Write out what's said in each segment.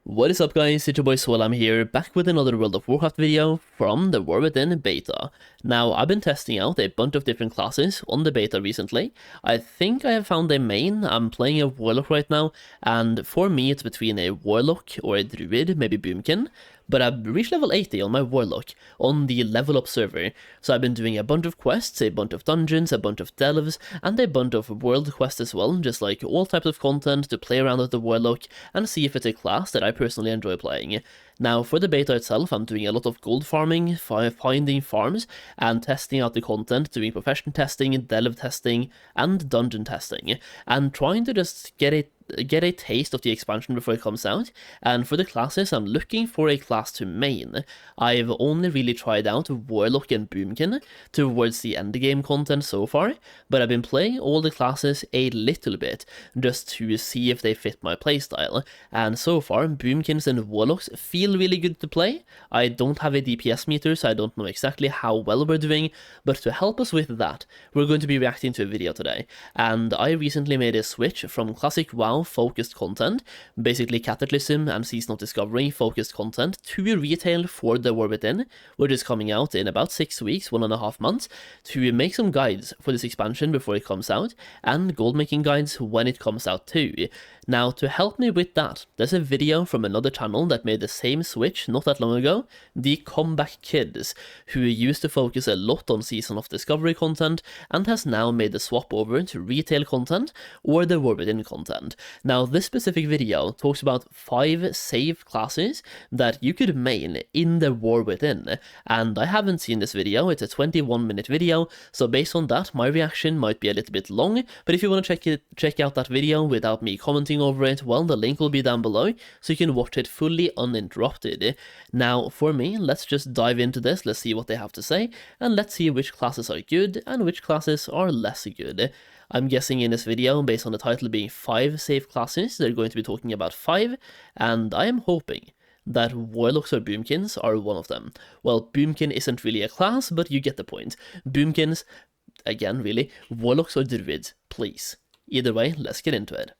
What is up guys, it's your boy Solheim here, back with another World of Warcraft video from the War Within beta. Now, I've been testing out a bunch of different classes on the beta recently. I think I have found a main. I'm playing a Warlock right now, and for me it's between a Warlock or a Druid, maybe Boomkin. But I've reached level 80 on my Warlock on the level up server, so I've been doing a bunch of quests, a bunch of dungeons, a bunch of delves, and a bunch of world quests as well, just like all types of content to play around with the Warlock and see if it's a class that I personally enjoy playing. Now, for the beta itself, I'm doing a lot of gold farming, finding farms, and testing out the content, doing profession testing, delve testing, and dungeon testing, and trying to just get a taste of the expansion before it comes out. And for the classes, I'm looking for a class to main. I've only really tried out Warlock and Boomkin towards the end game content so far, but I've been playing all the classes a little bit, just to see if they fit my playstyle, and so far, Boomkins and Warlocks feel really good to play. I don't have a DPS meter, so I don't know exactly how well we're doing, but to help us with that, we're going to be reacting to a video today, and I recently made a switch from classic WoW focused content, basically Cataclysm and Season of Discovery focused content, to retail for the War Within, which is coming out in about 6 weeks, 1.5 months, to make some guides for this expansion before it comes out, and gold making guides when it comes out too. Now, to help me with that, there's a video from another channel that made the same switch not that long ago, the Comeback Kids, who used to focus a lot on Season of Discovery content, and has now made the swap over to retail content, or the War Within content. Now, this specific video talks about 5 safe classes that you could main in the War Within, and I haven't seen this video. It's a 21-minute video, so based on that, my reaction might be a little bit long, but if you want to check out that video without me commenting over it, well, the link will be down below, so you can watch it fully uninterrupted. Now, for me, let's just dive into this, let's see what they have to say, and let's see which classes are good and which classes are less good. I'm guessing in this video, based on the title being 5 safe classes, they're going to be talking about 5, and I am hoping that Warlocks or Boomkins are one of them. Well, Boomkin isn't really a class, but you get the point. Boomkins, again, really, Warlocks or Druids, please. Either way, let's get into it.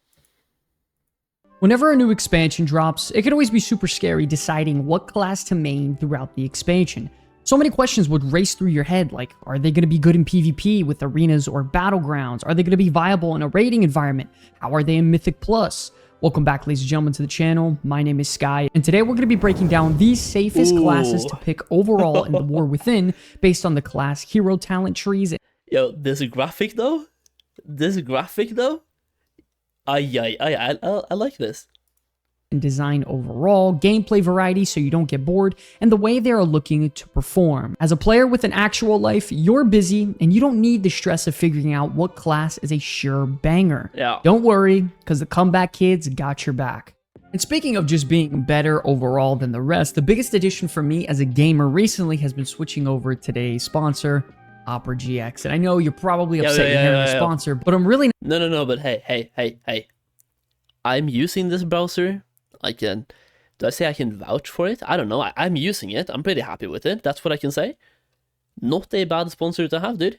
Whenever a new expansion drops, it can always be super scary deciding what class to main throughout the expansion. So many questions would race through your head, like, are they going to be good in PvP with arenas or battlegrounds? Are they going to be viable in a raiding environment? How are they in Mythic Plus? Welcome back, ladies and gentlemen, to the channel. My name is Sky, and today we're going to be breaking down the safest classes to pick overall in the War Within based on the class hero talent trees. Yo, this graphic though? I like this. And design overall, gameplay variety so you don't get bored, and the way they are looking to perform. As a player with an actual life, you're busy, and you don't need the stress of figuring out what class is a sure banger. Yeah. Don't worry, because the Comeback Kids got your back. And speaking of just being better overall than the rest, the biggest addition for me as a gamer recently has been switching over to today's sponsor, Opera GX. And I know you're probably upset you're hearing the sponsor, but I'm really... No, but hey. I'm using this browser. Do I say I can vouch for it? I don't know. I'm using it. I'm pretty happy with it. That's what I can say. Not a bad sponsor to have, dude.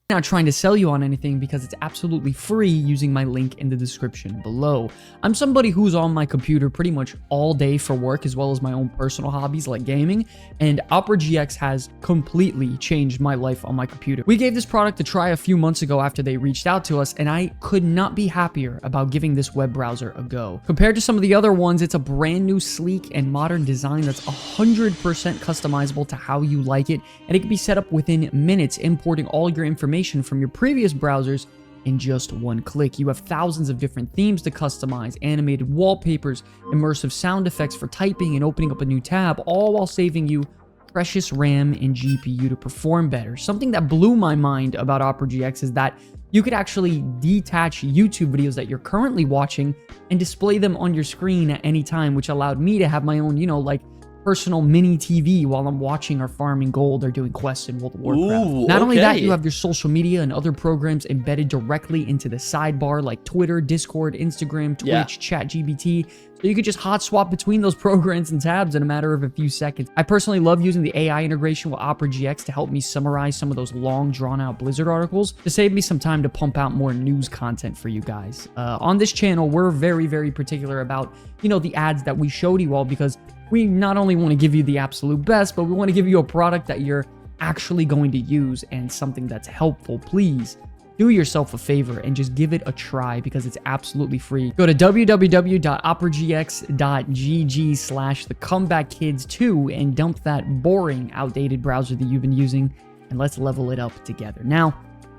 Not trying to sell you on anything because it's absolutely free using my link in the description below. I'm somebody who's on my computer pretty much all day for work as well as my own personal hobbies like gaming, and Opera GX has completely changed my life on my computer. We gave this product a try a few months ago after they reached out to us, and I could not be happier about giving this web browser a go. Compared to some of the other ones, it's a brand new, sleek, and modern design that's 100% customizable to how you like it, and it can be set up within minutes, importing all your information from your previous browsers in just one click. You have thousands of different themes to customize, animated wallpapers, immersive sound effects for typing and opening up a new tab, all while saving you precious RAM and GPU to perform better. Something that blew my mind about Opera GX is that you could actually detach YouTube videos that you're currently watching and display them on your screen at any time, which allowed me to have my own, like personal mini TV while I'm watching or farming gold or doing quests in World of Warcraft. Ooh, Not only that, you have your social media and other programs embedded directly into the sidebar like Twitter, Discord, Instagram, Twitch, ChatGPT, So you could just hot swap between those programs and tabs in a matter of a few seconds. I personally love using the AI integration with Opera GX to help me summarize some of those long drawn out Blizzard articles to save me some time to pump out more news content for you guys. On this channel, we're very, very particular about, the ads that we show to you all, because we not only want to give you the absolute best, but we want to give you a product that you're actually going to use and something that's helpful. Please do yourself a favor and just give it a try, because it's absolutely free. Go to www.operagx.gg/thecomebackkids2 and dump that boring, outdated browser that you've been using, and let's level it up together. Now,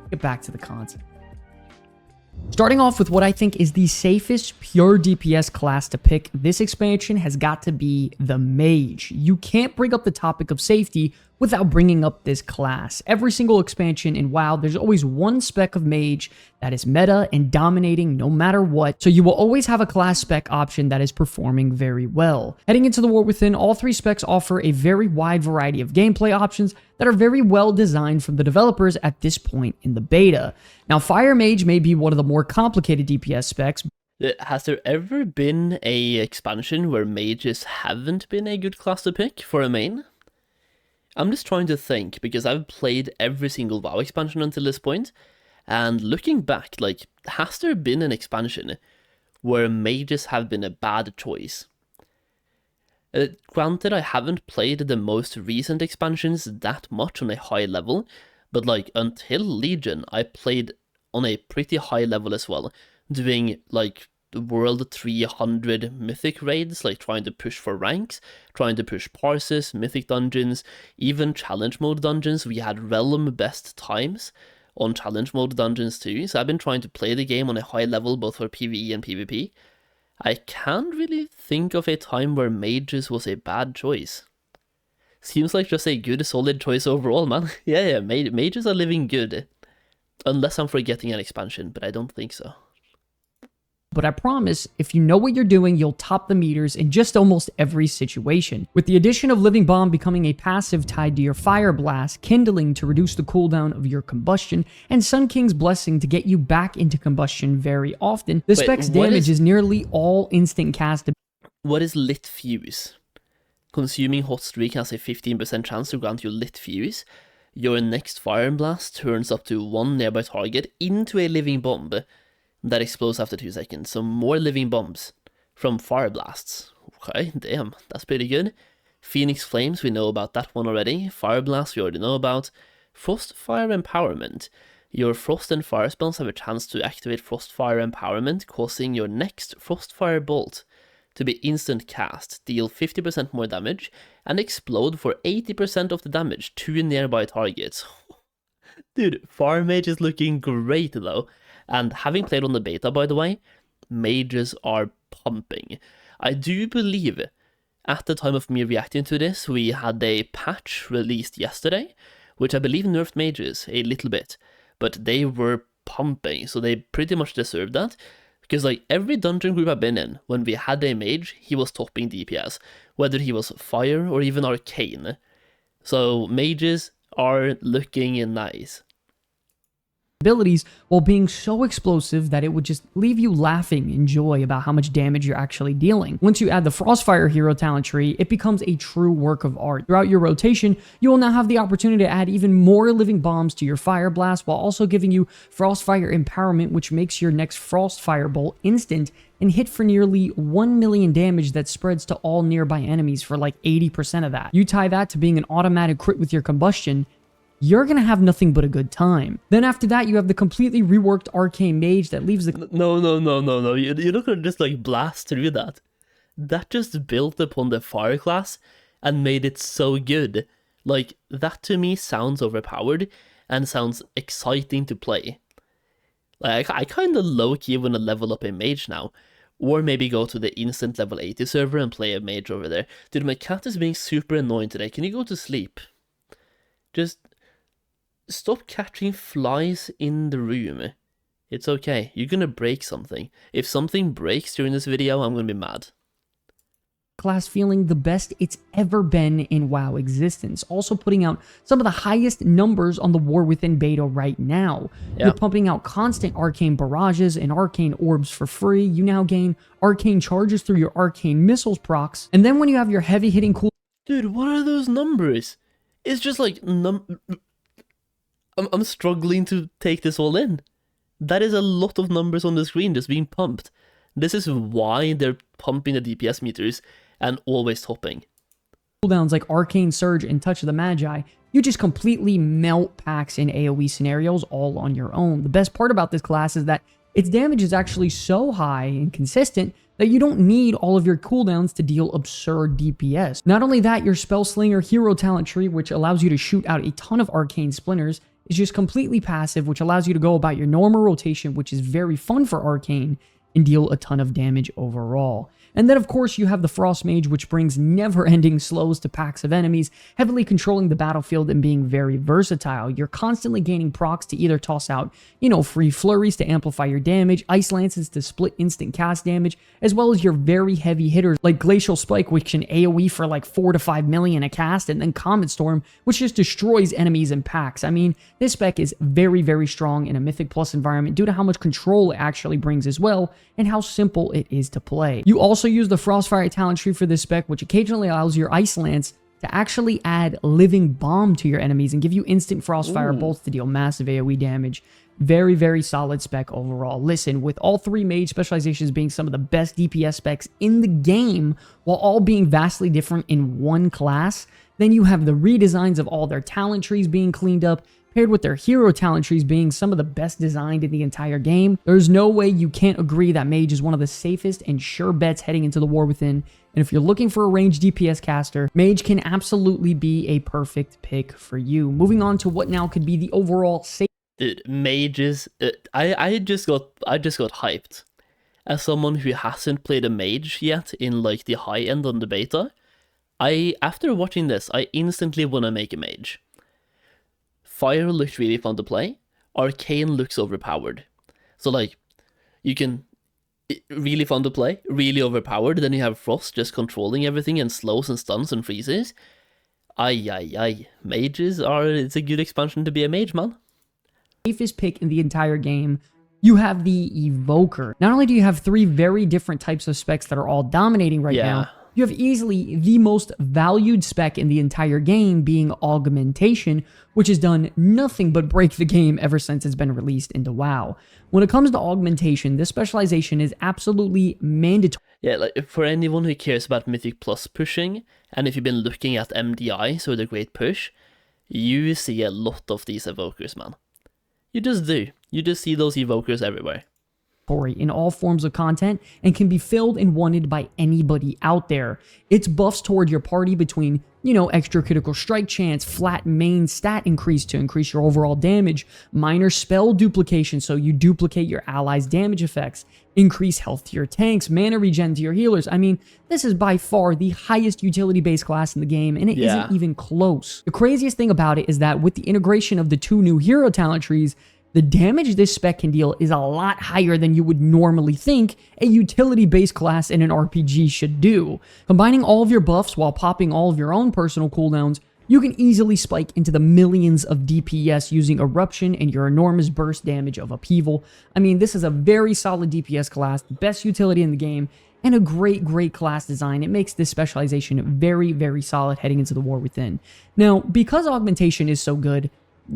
get back to the content. Starting off with what I think is the safest pure DPS class to pick, this expansion has got to be the Mage. You can't bring up the topic of safety without bringing up this class. Every single expansion in WoW, there's always one spec of Mage that is meta and dominating no matter what, so you will always have a class spec option that is performing very well. Heading into the War Within, all three specs offer a very wide variety of gameplay options that are very well designed from the developers at this point in the beta. Now, Fire Mage may be one of the more complicated DPS specs. Has there ever been a expansion where mages haven't been a good class to pick for a main? I'm just trying to think, because I've played every single WoW expansion until this point, and looking back, has there been an expansion where mages have been a bad choice? Granted, I haven't played the most recent expansions that much on a high level, but until Legion, I played on a pretty high level as well, doing World 300 mythic raids, trying to push for ranks, trying to push parses, mythic dungeons, even challenge mode dungeons. We had realm best times on challenge mode dungeons too, so I've been trying to play the game on a high level both for PvE and PvP. I can't really think of a time where mages was a bad choice. Seems like just a good solid choice overall, man. yeah, mages are living good. Unless I'm forgetting an expansion, but I don't think so. But I promise, if you know what you're doing, you'll top the meters in just almost every situation. With the addition of Living Bomb becoming a passive tied to your Fire Blast, Kindling to reduce the cooldown of your combustion, and Sun King's Blessing to get you back into combustion very often, the spec's damage is nearly all instant cast. What is Lit Fuse? Consuming Hot Streak has a 15% chance to grant you Lit Fuse. Your next Fire Blast turns up to one nearby target into a Living Bomb that explodes after 2 seconds, so more living bombs from Fire Blasts. Okay, damn, that's pretty good. Phoenix Flames, we know about that one already. Fire Blast, we already know about. Frostfire Empowerment. Your Frost and Fire spells have a chance to activate Frostfire Empowerment, causing your next Frostfire Bolt to be instant cast, deal 50% more damage, and explode for 80% of the damage to nearby targets. Dude, Fire Mage is looking great though. And having played on the beta, by the way, mages are pumping. I do believe, at the time of me reacting to this, we had a patch released yesterday, which I believe nerfed mages a little bit, but they were pumping, so they pretty much deserved that, because every dungeon group I've been in, when we had a mage, he was topping DPS, whether he was fire or even arcane. So mages are looking nice. Abilities while being so explosive that it would just leave you laughing in joy about how much damage you're actually dealing. Once you add the Frostfire hero talent tree, it becomes a true work of art. Throughout your rotation, you will now have the opportunity to add even more living bombs to your Fire Blast while also giving you Frostfire Empowerment, which makes your next Frostfire Bolt instant and hit for nearly 1 million damage that spreads to all nearby enemies for 80% of that. You tie that to being an automatic crit with your combustion, you're gonna have nothing but a good time. Then after that, you have the completely reworked Arcane Mage that leaves the— No. You're not gonna just blast through that. That just built upon the fire class and made it so good. That to me sounds overpowered and sounds exciting to play. I kinda low-key wanna level up a mage now. Or maybe go to the instant level 80 server and play a mage over there. Dude, my cat is being super annoying today. Can you go to sleep? Just stop catching flies in the room. It's okay. You're gonna break something. If something breaks during this video, I'm gonna be mad. class feeling the best it's ever been in WoW existence. Also putting out some of the highest numbers on the War Within beta right now. You're pumping out constant arcane barrages and arcane orbs for free. You now gain arcane charges through your arcane missiles procs. And then when you have your heavy hitting cool... Dude, what are those numbers? It's just like... I'm struggling to take this all in. That is a lot of numbers on the screen just being pumped. This is why they're pumping the DPS meters and always topping. Cooldowns like Arcane Surge and Touch of the Magi, you just completely melt packs in AoE scenarios all on your own. The best part about this class is that its damage is actually so high and consistent that you don't need all of your cooldowns to deal absurd DPS. Not only that, your Spell Slinger hero talent tree, which allows you to shoot out a ton of arcane splinters, is just completely passive, which allows you to go about your normal rotation, which is very fun for arcane, and deal a ton of damage overall. And then of course you have the Frost Mage, which brings never-ending slows to packs of enemies, heavily controlling the battlefield and being very versatile. You're constantly gaining procs to either toss out, free flurries to amplify your damage, ice lances to split instant cast damage, as well as your very heavy hitters like Glacial Spike, which can AoE for like 4 to 5 million a cast, and then Comet Storm, which just destroys enemies in packs. I mean, this spec is very, very strong in a Mythic Plus environment due to how much control it actually brings as well, and how simple it is to play. You also use the Frostfire talent tree for this spec, which occasionally allows your Ice Lance to actually add Living Bomb to your enemies and give you instant Frostfire bolts to deal massive AoE damage. Very, very solid spec overall. Listen, with all three mage specializations being some of the best DPS specs in the game, while all being vastly different in one class, then you have the redesigns of all their talent trees being cleaned up, paired with their hero talent trees being some of the best designed in the entire game. There's no way you can't agree that Mage is one of the safest and sure bets heading into the War Within, and if you're looking for a ranged DPS caster, Mage can absolutely be a perfect pick for you. Moving on to what now could be the overall safe... Dude, Mages, I just got hyped. As someone who hasn't played a Mage yet in like the high end on the beta, after watching this, I instantly want to make a Mage. Fire looks really fun to play. Arcane looks overpowered. So like, really fun to play, really overpowered. Then you have Frost just controlling everything and slows and stuns and freezes. Mages it's a good expansion to be a mage, man. Safest pick in the entire game. You have the Evoker. Not only do you have three very different types of specs that are all dominating right now, you have easily the most valued spec in the entire game being Augmentation, which has done nothing but break the game ever since it's been released into WoW. When it comes to Augmentation, this specialization is absolutely mandatory. Yeah, like for anyone who cares about Mythic Plus pushing, and if you've been looking at MDI, so the Great Push, you see a lot of these Evokers, man. You just do. You just see those Evokers everywhere. In all forms of content and can be filled and wanted by anybody out there. It's buffs toward your party between, extra critical strike chance, flat main stat increase to increase your overall damage, minor spell duplication so you duplicate your allies' damage effects, increase health to your tanks, mana regen to your healers. I mean, this is by far the highest utility-based class in the game, and it isn't even close. The craziest thing about it is that with the integration of the two new hero talent trees, the damage this spec can deal is a lot higher than you would normally think a utility-based class in an RPG should do. Combining all of your buffs while popping all of your own personal cooldowns, you can easily spike into the millions of DPS using Eruption and your enormous burst damage of Upheaval. I mean, this is a very solid DPS class, the best utility in the game, and a great, great class design. It makes this specialization very, very solid heading into the War Within. Now, because Augmentation is so good,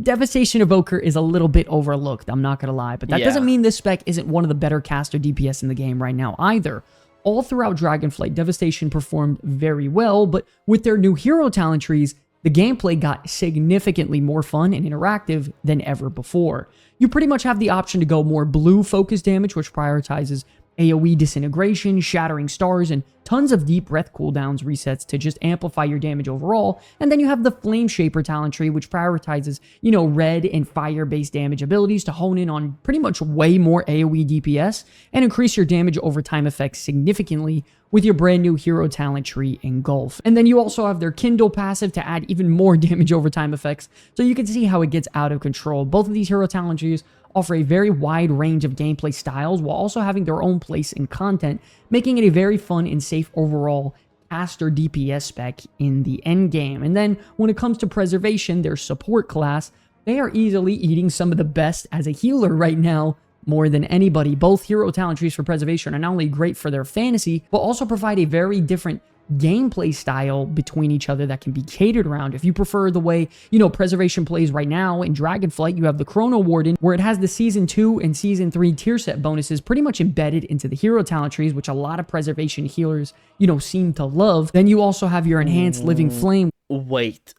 Devastation Evoker is a little bit overlooked, I'm not gonna lie, but that doesn't mean this spec isn't one of the better caster DPS in the game right now either. All throughout Dragonflight, Devastation performed very well, but with their new hero talent trees, the gameplay got significantly more fun and interactive than ever before. You pretty much have the option to go more blue focus damage, which prioritizes AoE disintegration, shattering stars, and tons of deep breath cooldowns resets to just amplify your damage overall. And then you have the Flame Shaper talent tree, which prioritizes, red and fire-based damage abilities to hone in on pretty much way more AoE DPS and increase your damage over time effects significantly with your brand new hero talent tree Engulf. And then you also have their Kindle passive to add even more damage over time effects, so you can see how it gets out of control. Both of these hero talent trees offer a very wide range of gameplay styles while also having their own place in content, making it a very fun and safe overall caster DPS spec in the end game. And then when it comes to preservation, their support class, they are easily eating some of the best as a healer right now, more than anybody. Both hero talent trees for preservation are not only great for their fantasy, but also provide a very different gameplay style between each other that can be catered around. If you prefer the way, preservation plays right now in Dragonflight, you have the Chrono Warden, where it has the Season 2 and Season 3 tier set bonuses pretty much embedded into the hero talent trees, which a lot of preservation healers, seem to love. Then you also have your enhanced Living Flame. Wait.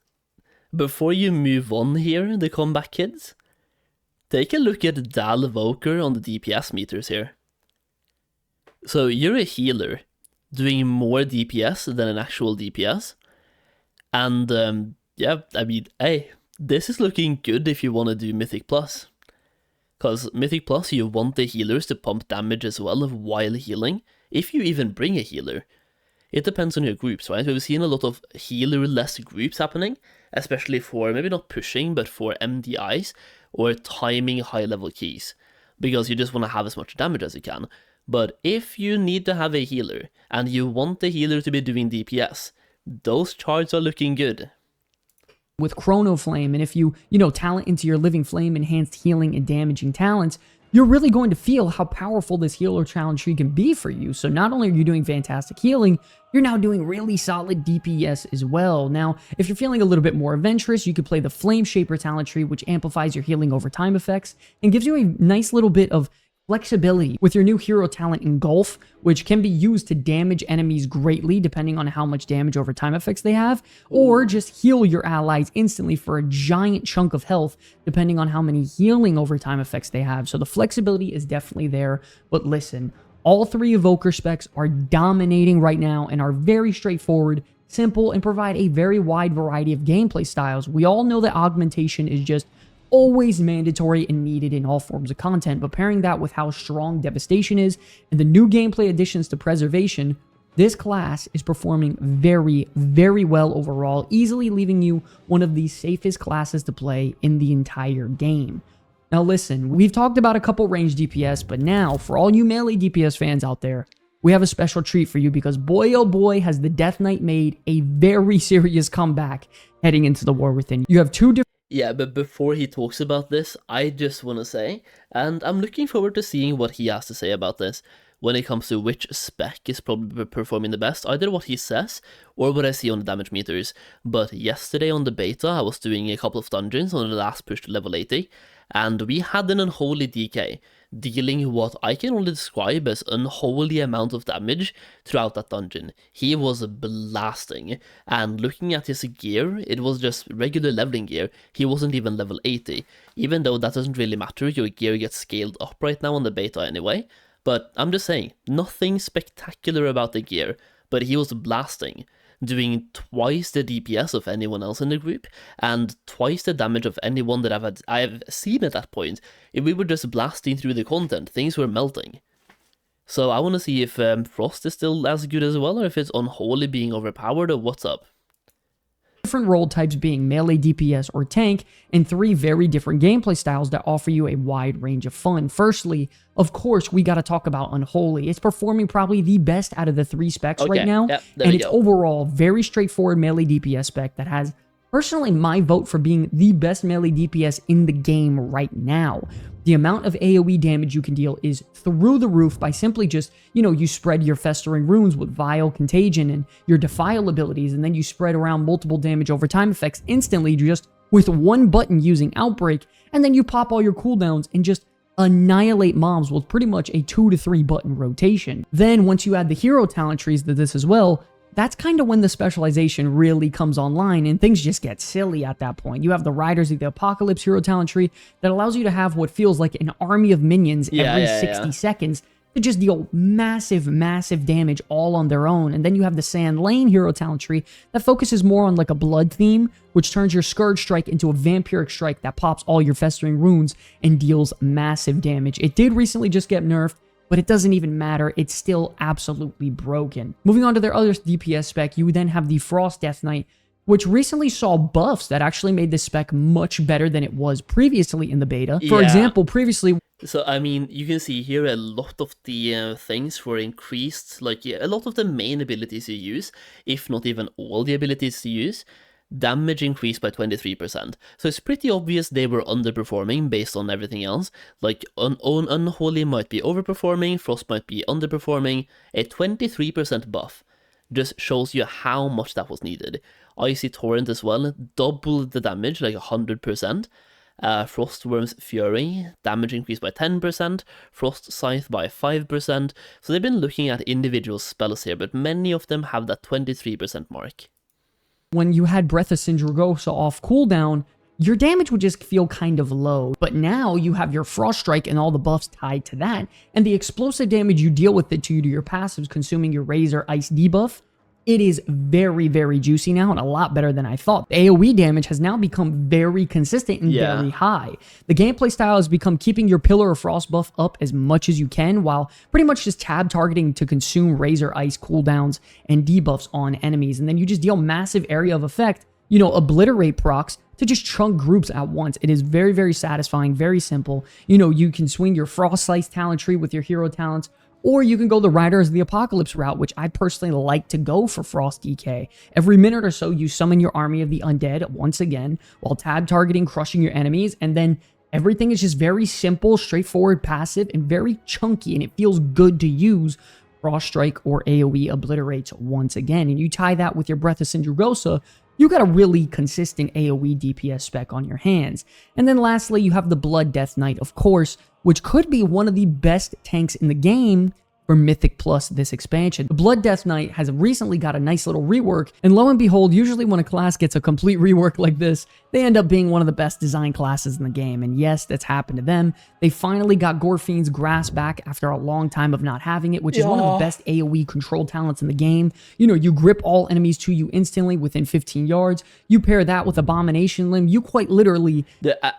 Before you move on here, the comeback kids, take a look at Dal Evoker on the DPS meters here. So you're a healer doing more DPS than an actual DPS. And yeah, I mean, hey, this is looking good if you want to do Mythic Plus. Because Mythic Plus, you want the healers to pump damage as well while healing, if you even bring a healer. It depends on your groups, right? We've seen a lot of healer-less groups happening, especially for, maybe not pushing, but for MDIs, or timing high-level keys, because you just want to have as much damage as you can. But if you need to have a healer, and you want the healer to be doing DPS, those charts are looking good. With Chrono Flame, and if you, talent into your Living Flame enhanced healing and damaging talents, you're really going to feel how powerful this healer talent tree can be for you. So not only are you doing fantastic healing, you're now doing really solid DPS as well. Now, if you're feeling a little bit more adventurous, you could play the Flame Shaper talent tree, which amplifies your healing over time effects and gives you a nice little bit of flexibility with your new hero talent Engulf, which can be used to damage enemies greatly depending on how much damage over time effects they have, or just heal your allies instantly for a giant chunk of health depending on how many healing over time effects they have. So the flexibility is definitely there. But listen, all three Evoker specs are dominating right now and are very straightforward, simple, and provide a very wide variety of gameplay styles. We all know that augmentation is just always mandatory and needed in all forms of content, but pairing that with how strong Devastation is and the new gameplay additions to Preservation, this class is performing very, very well overall, easily leaving you one of the safest classes to play in the entire game. Now listen, we've talked about a couple range DPS, but now for all you melee DPS fans out there, we have a special treat for you because boy oh boy has the Death Knight made a very serious comeback heading into the War Within. You have two different... Yeah, but before he talks about this, I just want to say, and I'm looking forward to seeing what he has to say about this when it comes to which spec is probably performing the best, either what he says or what I see on the damage meters. But yesterday on the beta, I was doing a couple of dungeons on the last push to level 80, and we had an Unholy DK, dealing what I can only describe as unholy amount of damage throughout that dungeon. He was blasting, and looking at his gear, it was just regular leveling gear. He wasn't even level 80, even though that doesn't really matter, your gear gets scaled up right now on the beta anyway. But I'm just saying, nothing spectacular about the gear, but he was blasting, doing twice the DPS of anyone else in the group, and twice the damage of anyone that I've seen at that point. If we were just blasting through the content, things were melting. So I want to see if Frost is still as good as well, or if it's Unholy being overpowered, or what's up. Different role types being melee, DPS, or tank, and three very different gameplay styles that offer you a wide range of fun. Firstly, of course, we got to talk about Unholy. It's performing probably the best out of the three specs right now, and it's overall very straightforward melee DPS spec that has personally my vote for being the best melee DPS in the game right now. The amount of AoE damage you can deal is through the roof by simply just, you spread your Festering Runes with Vile, Contagion, and your Defile abilities, and then you spread around multiple damage over time effects instantly just with one button using Outbreak, and then you pop all your cooldowns and just annihilate mobs with pretty much a 2 to 3 button rotation. Then once you add the hero talent trees to this as well, that's kind of when the specialization really comes online and things just get silly at that point. You have the Riders of the Apocalypse hero talent tree that allows you to have what feels like an army of minions every 60 seconds to just deal massive, massive damage all on their own. And then you have the Sand Lane hero talent tree that focuses more on like a blood theme, which turns your Scourge Strike into a Vampiric Strike that pops all your Festering Runes and deals massive damage. It did recently just get nerfed, but it doesn't even matter, it's still absolutely broken. Moving on to their other DPS spec, you then have the Frost Death Knight, which recently saw buffs that actually made the spec much better than it was previously in the beta. For example, previously... So, I mean, you can see here a lot of the things were increased, like a lot of the main abilities you use, if not even all the abilities you use, damage increased by 23%. So it's pretty obvious they were underperforming based on everything else. Like, Unholy might be overperforming, Frost might be underperforming. A 23% buff just shows you how much that was needed. Icy Torrent as well, doubled the damage, like 100%. Frostworm's Fury, damage increased by 10%, Frost Scythe by 5%, so they've been looking at individual spells here, but many of them have that 23% mark. When you had Breath of Sindragosa off cooldown, your damage would just feel kind of low, but now you have your Frost Strike and all the buffs tied to that, and the explosive damage you deal with it to your passives consuming your Razor Ice debuff. It is very, very juicy now and a lot better than I thought. The AoE damage has now become very consistent and very high. The gameplay style has become keeping your Pillar of Frost buff up as much as you can while pretty much just tab targeting to consume Razor Ice cooldowns and debuffs on enemies. And then you just deal massive area of effect, you know, obliterate procs to just chunk groups at once. It is very, very satisfying, very simple. You know, you can swing your Frost Slice talent tree with your hero talents, or you can go the Riders of the Apocalypse route, which I personally like to go for Frost DK. Every minute or so, you summon your army of the undead once again, while tab targeting, crushing your enemies, and then everything is just very simple, straightforward, passive, and very chunky, and it feels good to use Frost Strike or AoE Obliterate once again. And you tie that with your Breath of Sindragosa, you got a really consistent AoE DPS spec on your hands. And then lastly, you have the Blood Death Knight, of course, which could be one of the best tanks in the game for Mythic Plus this expansion. The Blood Death Knight has recently got a nice little rework, and lo and behold, usually when a class gets a complete rework like this, they end up being one of the best designed classes in the game, and yes, that's happened to them. They finally got Gorfiend's Grasp back after a long time of not having it, which is one of the best AoE control talents in the game. You know, you grip all enemies to you instantly within 15 yards. You pair that with Abomination Limb, you quite literally...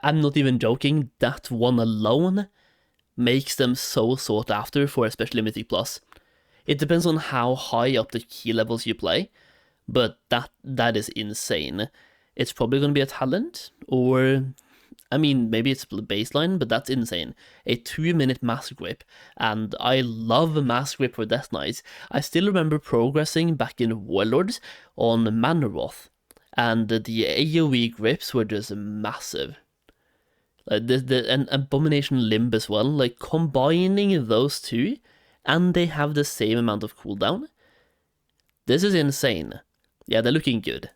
I'm not even joking, that one alone makes them so sought after for especially Mythic Plus. It depends on how high up the key levels you play, but that is insane. It's probably going to be a talent, or, I mean, maybe it's baseline, but that's insane. A 2-minute Mass Grip, and I love Mass Grip for Death Knights. I still remember progressing back in Warlords on Manoroth, and the AoE grips were just massive. And Abomination Limb as well, like combining those two, and they have the same amount of cooldown. This is insane. Yeah, they're looking good.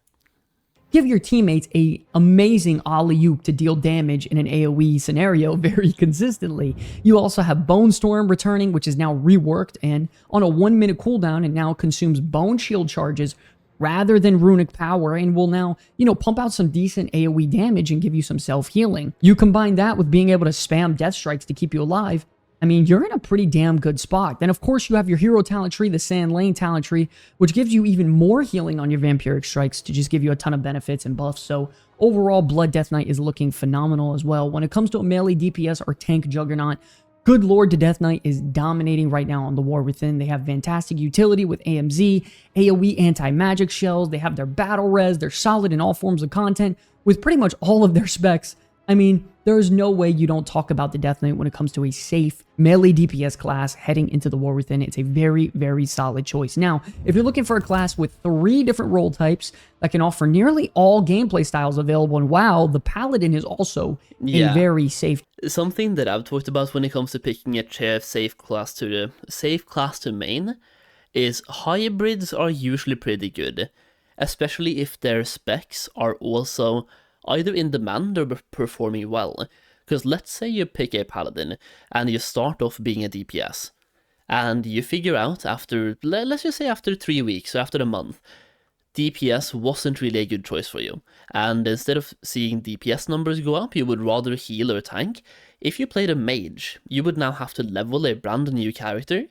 Give your teammates a amazing alley-oop to deal damage in an AoE scenario very consistently. You also have Bone Storm returning, which is now reworked, and on a 1-minute cooldown, it now consumes Bone Shield charges rather than runic power, and will now, you know, pump out some decent AoE damage and give you some self-healing. You combine that with being able to spam death strikes to keep you alive, I mean, you're in a pretty damn good spot. Then, of course, you have your hero talent tree, the Sand Lane talent tree, which gives you even more healing on your vampiric strikes to just give you a ton of benefits and buffs. So, overall, Blood Death Knight is looking phenomenal as well. When it comes to a melee DPS or tank juggernaut, good lord, the Death Knight is dominating right now on the War Within. They have fantastic utility with AMZ, AoE anti-magic shells. They have their battle res. They're solid in all forms of content with pretty much all of their specs. I mean, there is no way you don't talk about the Death Knight when it comes to a safe melee DPS class heading into the War Within. It's a very, very solid choice. Now, if you're looking for a class with 3 different role types that can offer nearly all gameplay styles available in WoW, the Paladin is also a very safe. Something that I've talked about when it comes to picking a safe class to main is hybrids are usually pretty good, especially if their specs are also either in demand or performing well. Because let's say you pick a Paladin and you start off being a DPS, and you figure out after, let's just say after 3 weeks or after a month, DPS wasn't really a good choice for you, and instead of seeing DPS numbers go up, you would rather heal or tank. If you played a Mage, you would now have to level a brand new character,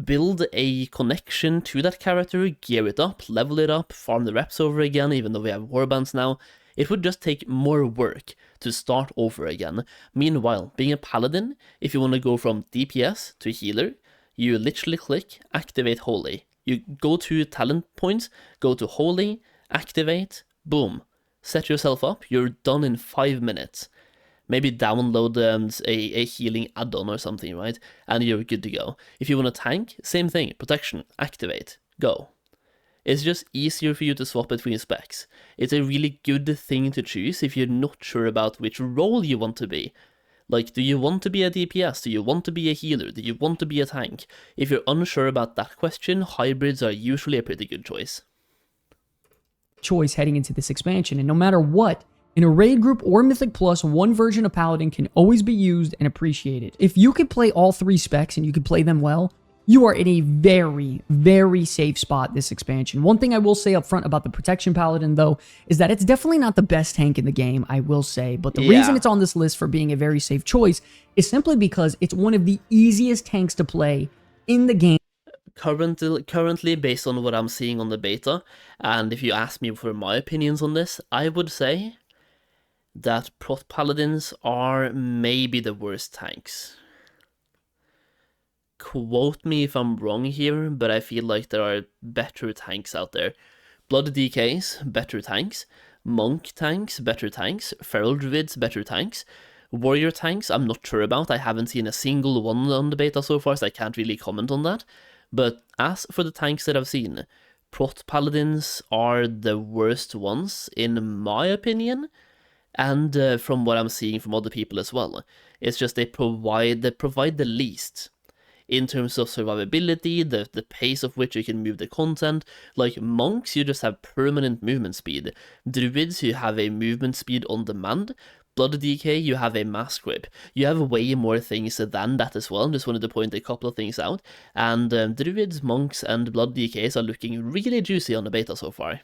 build a connection to that character, gear it up, level it up, farm the reps over again, even though we have warbands now. It would just take more work to start over again. Meanwhile, being a Paladin, if you want to go from DPS to healer, you literally click Activate Holy. You go to talent points, go to Holy, activate, Boom. Set yourself up, you're done in 5 minutes. Maybe download a healing add-on or something, right? And you're good to go. If you want a tank, same thing. Protection, activate, go. It's just easier for you to swap between specs. It's a really good thing to choose if you're not sure about which role you want to be. Like, do you want to be a DPS? Do you want to be a healer? Do you want to be a tank? If you're unsure about that question, hybrids are usually a pretty good choice. Choice heading into this expansion, and no matter what, in a raid group or Mythic Plus, one version of Paladin can always be used and appreciated. If you can play all 3 specs and you can play them well, you are in a very, very safe spot this expansion. One thing I will say up front about the Protection Paladin, though, is that it's definitely not the best tank in the game, I will say. But the reason it's on this list for being a very safe choice is simply because it's one of the easiest tanks to play in the game. Currently, based on what I'm seeing on the beta, and if you ask me for my opinions on this, I would say that Prot Paladins are maybe the worst tanks. Quote me if I'm wrong here, but I feel like there are better tanks out there. Blood DKs, better tanks. Monk tanks, better tanks. Feral Druids, better tanks. Warrior tanks, I'm not sure about. I haven't seen a single one on the beta so far, so I can't really comment on that. But as for the tanks that I've seen, Prot Paladins are the worst ones, in my opinion. And from what I'm seeing from other people as well. It's just they provide the least. In terms of survivability, the pace of which you can move the content. Like monks, you just have permanent movement speed. Druids, you have a movement speed on demand. Blood DK, you have a mass grip. You have way more things than that as well. Just wanted to point a couple of things out. And Druids, monks, and Blood DKs are looking really juicy on the beta so far.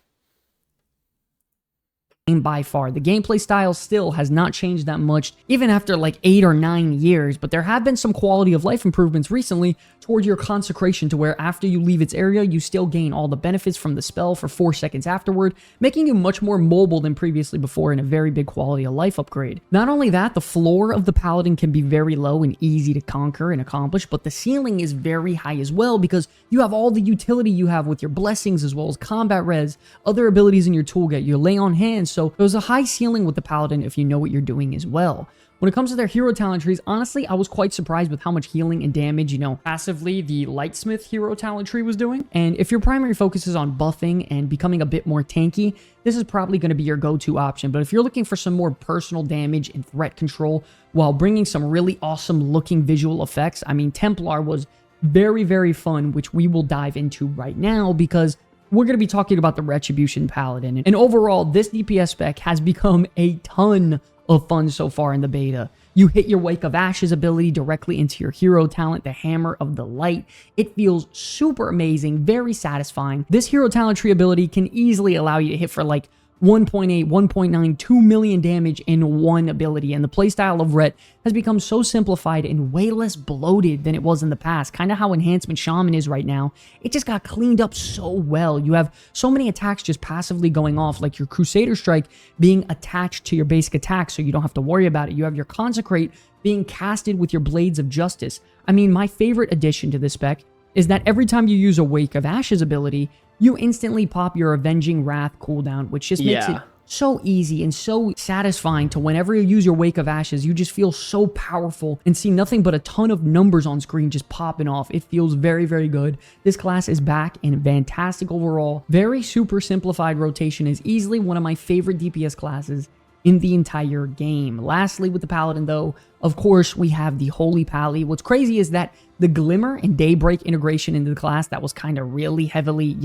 By far. The gameplay style still has not changed that much, even after like 8 or 9 years, but there have been some quality of life improvements recently toward your consecration to where after you leave its area, you still gain all the benefits from the spell for 4 seconds afterward, making you much more mobile than previously before in a very big quality of life upgrade. Not only that, the floor of the Paladin can be very low and easy to conquer and accomplish, but the ceiling is very high as well because you have all the utility you have with your blessings as well as combat res, other abilities in your toolkit, your lay on hands. So there's a high ceiling with the Paladin if you know what you're doing as well. When it comes to their hero talent trees, honestly, I was quite surprised with how much healing and damage, passively the Lightsmith hero talent tree was doing. And if your primary focus is on buffing and becoming a bit more tanky, this is probably going to be your go-to option. But if you're looking for some more personal damage and threat control while bringing some really awesome looking visual effects, I mean, Templar was very, very fun, which we will dive into right now because we're going to be talking about the Retribution Paladin. And overall, this DPS spec has become a ton of fun so far in the beta. You hit your Wake of Ashes ability directly into your hero talent, the Hammer of the Light. It feels super amazing, very satisfying. This hero talent tree ability can easily allow you to hit for like 1.8, 1.9, 2 million damage in one ability, and the playstyle of Ret has become so simplified and way less bloated than it was in the past, kind of how Enhancement Shaman is right now. It just got cleaned up so well. You have so many attacks just passively going off, like your Crusader Strike being attached to your basic attack so you don't have to worry about it. You have your Consecrate being casted with your Blades of Justice. I mean, my favorite addition to this spec is that every time you use a Wake of Ashes ability, you instantly pop your Avenging Wrath cooldown, which just makes it so easy and so satisfying to whenever you use your Wake of Ashes, you just feel so powerful and see nothing but a ton of numbers on screen just popping off. It feels very, very good. This class is back and fantastic overall. Very super simplified rotation is easily one of my favorite DPS classes in the entire game. Lastly, with the Paladin though, of course, we have the Holy Pally. What's crazy is that the Glimmer and Daybreak integration into the class that was kind of really heavily,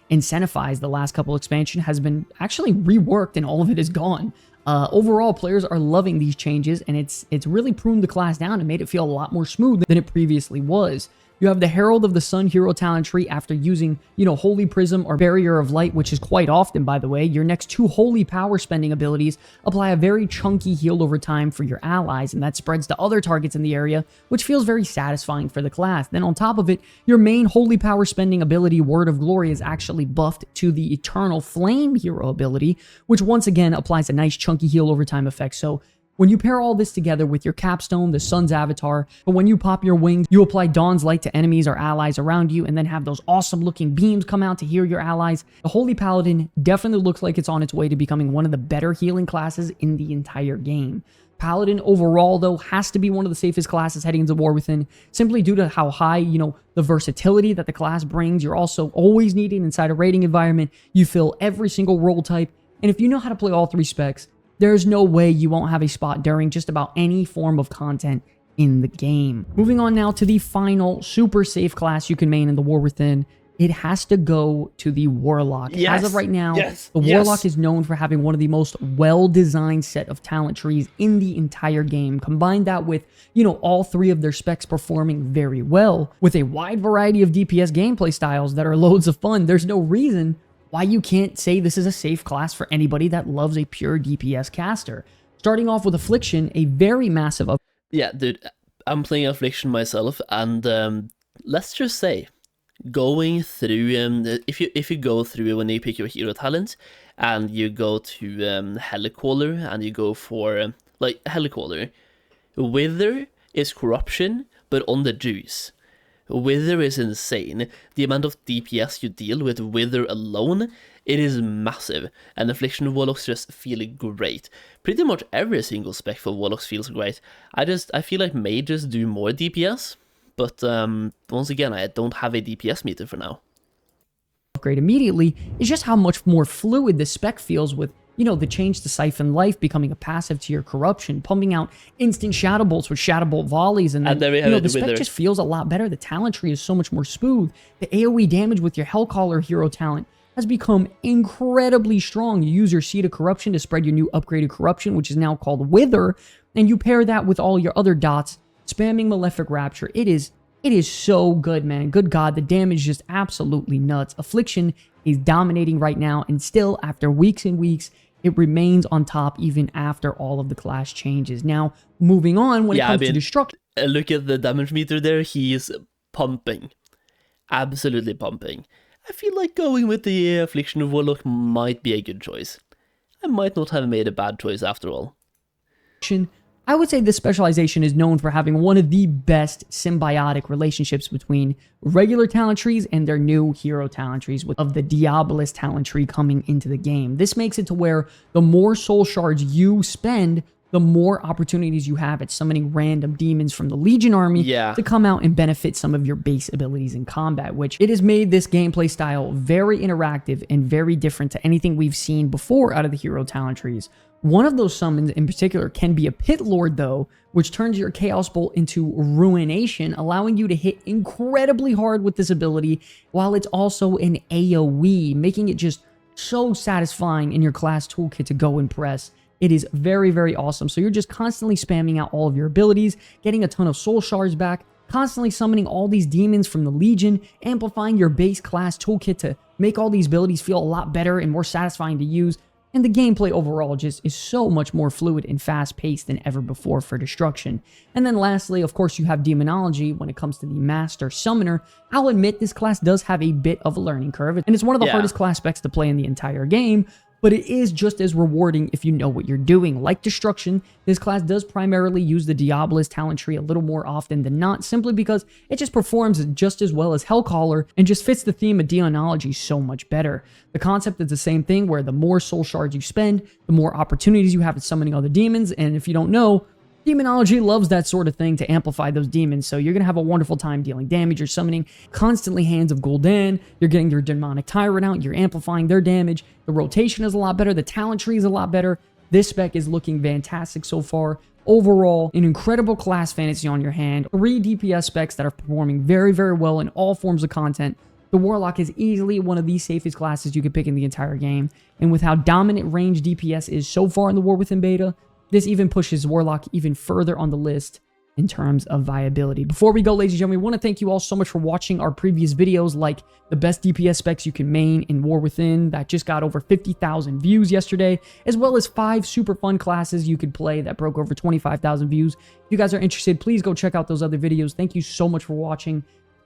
incentivized the last couple expansion has been actually reworked and all of it is gone. Overall, players are loving these changes and it's really pruned the class down and made it feel a lot more smooth than it previously was. You have the Herald of the Sun hero talent tree after using, Holy Prism or Barrier of Light, which is quite often, by the way. Your next 2 holy power spending abilities apply a very chunky heal over time for your allies, and that spreads to other targets in the area, which feels very satisfying for the class. Then on top of it, your main holy power spending ability, Word of Glory, is actually buffed to the Eternal Flame hero ability, which once again applies a nice chunky heal over time effect. So When you pair all this together with your capstone, the sun's avatar, but when you pop your wings, you apply Dawn's light to enemies or allies around you and then have those awesome looking beams come out to heal your allies, the Holy Paladin definitely looks like it's on its way to becoming one of the better healing classes in the entire game. Paladin overall, though, has to be one of the safest classes heading into War Within, simply due to how high, the versatility that the class brings. You're also always needed inside a raiding environment. You fill every single role type, and if you know how to play all three specs, there's no way you won't have a spot during just about any form of content in the game. Moving on now to the final super safe class you can main in the War Within. It has to go to the Warlock. Yes. As of right now, Yes. the Warlock is known for having one of the most well-designed set of talent trees in the entire game. Combine that with, all three of their specs performing very well, with a wide variety of DPS gameplay styles that are loads of fun. There's no reason why you can't say this is a safe class for anybody that loves a pure DPS caster. Starting off with Affliction, a very massive... Yeah, dude, I'm playing Affliction myself, and let's just say, going through, if you go through when you pick your hero talent, and you go to Helicaller, and you go for, Helicaller, Wither is corruption, but on the juice. Wither is insane. The amount of DPS you deal with Wither alone, it is massive. And Affliction Warlocks just feel great. Pretty much every single spec for Warlocks feels great. I feel like Mages do more DPS, but once again, I don't have a DPS meter for now. Upgrade immediately is just how much more fluid the spec feels with, the change to Siphon Life becoming a passive to your corruption, pumping out instant Shadow Bolts with Shadow Bolt volleys, and then, the spec just feels a lot better. The talent tree is so much more smooth. The AoE damage with your Hellcaller hero talent has become incredibly strong. You use your Seed of Corruption to spread your new upgraded corruption, which is now called Wither, and you pair that with all your other dots, spamming Malefic Rapture. It is so good, man. Good God, the damage is just absolutely nuts. Affliction is dominating right now, and still, after weeks and weeks, it remains on top even after all of the class changes. Now, moving on, when it comes to destruction... Look at the damage meter there. He is pumping. Absolutely pumping. I feel like going with the Affliction of Warlock might be a good choice. I might not have made a bad choice after all. I would say this specialization is known for having one of the best symbiotic relationships between regular talent trees and their new hero talent trees of the Diabolus talent tree coming into the game. This makes it to where the more soul shards you spend, the more opportunities you have at summoning random demons from the Legion army to come out and benefit some of your base abilities in combat, which it has made this gameplay style very interactive and very different to anything we've seen before out of the hero talent trees. One of those summons in particular can be a Pit Lord, though, which turns your Chaos Bolt into Ruination, allowing you to hit incredibly hard with this ability, while it's also an AoE, making it just so satisfying in your class toolkit to go and press. It is very, very awesome. So you're just constantly spamming out all of your abilities, getting a ton of soul shards back, constantly summoning all these demons from the Legion, amplifying your base class toolkit to make all these abilities feel a lot better and more satisfying to use. And the gameplay overall just is so much more fluid and fast-paced than ever before for Destruction. And then lastly, of course, you have Demonology when it comes to the Master Summoner. I'll admit this class does have a bit of a learning curve, and it's one of the hardest class specs to play in the entire game, but it is just as rewarding if you know what you're doing. Like Destruction, this class does primarily use the Diabolus talent tree a little more often than not, simply because it just performs just as well as Hellcaller and just fits the theme of Demonology so much better. The concept is the same thing, where the more soul shards you spend, the more opportunities you have at summoning other demons, and if you don't know, Demonology loves that sort of thing to amplify those demons, so you're going to have a wonderful time dealing damage. You're summoning constantly Hands of Gul'dan, you're getting your Demonic Tyrant out, you're amplifying their damage, the rotation is a lot better, the talent tree is a lot better. This spec is looking fantastic so far. Overall, an incredible class fantasy on your hand, 3 DPS specs that are performing very, very well in all forms of content. The Warlock is easily one of the safest classes you could pick in the entire game, and with how dominant range DPS is so far in the War Within beta, this even pushes Warlock even further on the list in terms of viability. Before we go, ladies and gentlemen, we want to thank you all so much for watching our previous videos, like the best DPS specs you can main in War Within, that just got over 50,000 views yesterday, as well as 5 super fun classes you could play that broke over 25,000 views. If you guys are interested, please go check out those other videos. Thank you so much for watching.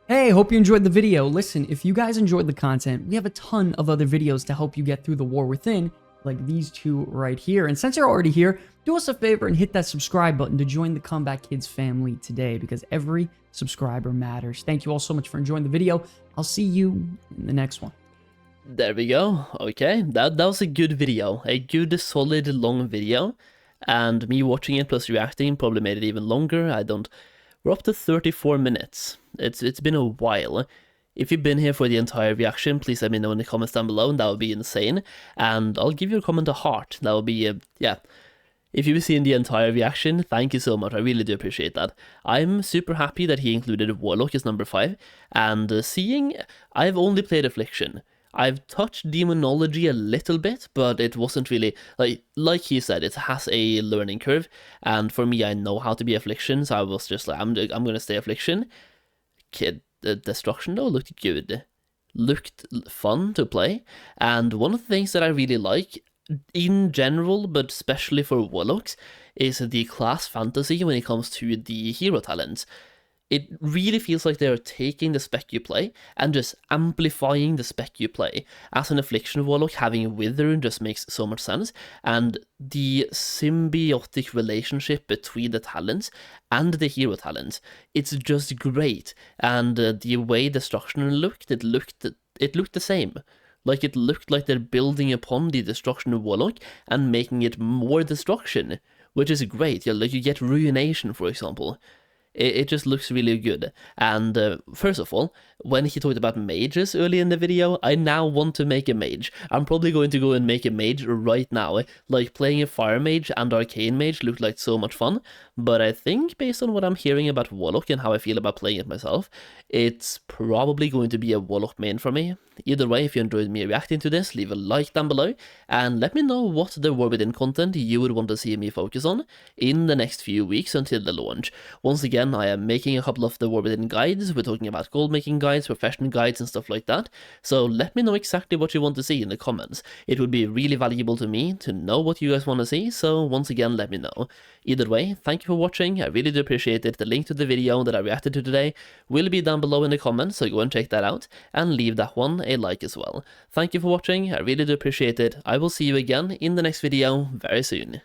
Hey, hope you enjoyed the video. Listen, if you guys enjoyed the content, we have a ton of other videos to help you get through the War Within like these two right here. And since you're already here, do us a favor and hit that subscribe button to join the Comeback Kids family today, because every subscriber matters. Thank you all so much for enjoying the video. I'll see you in the next one. There we go. Okay, that was a good video. A good, solid, long video. And me watching it plus reacting probably made it even longer. We're up to 34 minutes. It's been a while. If you've been here for the entire reaction, please let me know in the comments down below, and that would be insane. And I'll give you a comment a heart. That would be, yeah. If you've seen the entire reaction, thank you so much. I really do appreciate that. I'm super happy that he included Warlock as number 5. And I've only played Affliction. I've touched Demonology a little bit, but it wasn't really, like he said, it has a learning curve. And for me, I know how to be Affliction, so I was just like, I'm gonna stay Affliction. Destruction though looked good, looked fun to play, and one of the things that I really like in general, but especially for Warlocks, is the class fantasy when it comes to the hero talents. It really feels like they're taking the spec you play and just amplifying the spec you play. As an Affliction Warlock, having Wither just makes so much sense, and the symbiotic relationship between the talents and the hero talents, it's just great. And the way Destruction looked, it looked the same. Like, it looked like they're building upon the Destruction Warlock and making it more Destruction, which is great. Like, you get Ruination, for example. It just looks really good. And first of all, when he talked about mages early in the video, I now want to make a mage. I'm probably going to go and make a mage right now. Like, playing a fire mage and arcane mage looked like so much fun, but I think based on what I'm hearing about Warlock and how I feel about playing it myself, it's probably going to be a Warlock main for me. Either way, if you enjoyed me reacting to this, leave a like down below, and let me know what the War Within content you would want to see me focus on in the next few weeks until the launch. Once again, I am making a couple of the War Within guides. We're talking about gold making guides, profession guides, and stuff like that, so let me know exactly what you want to see in the comments. It would be really valuable to me to know what you guys want to see, so once again, let me know. Either way, thank you for watching, I really do appreciate it. The link to the video that I reacted to today will be down below in the comments, so go and check that out, and leave that one a like as well. Thank you for watching, I really do appreciate it. I will see you again in the next video very soon.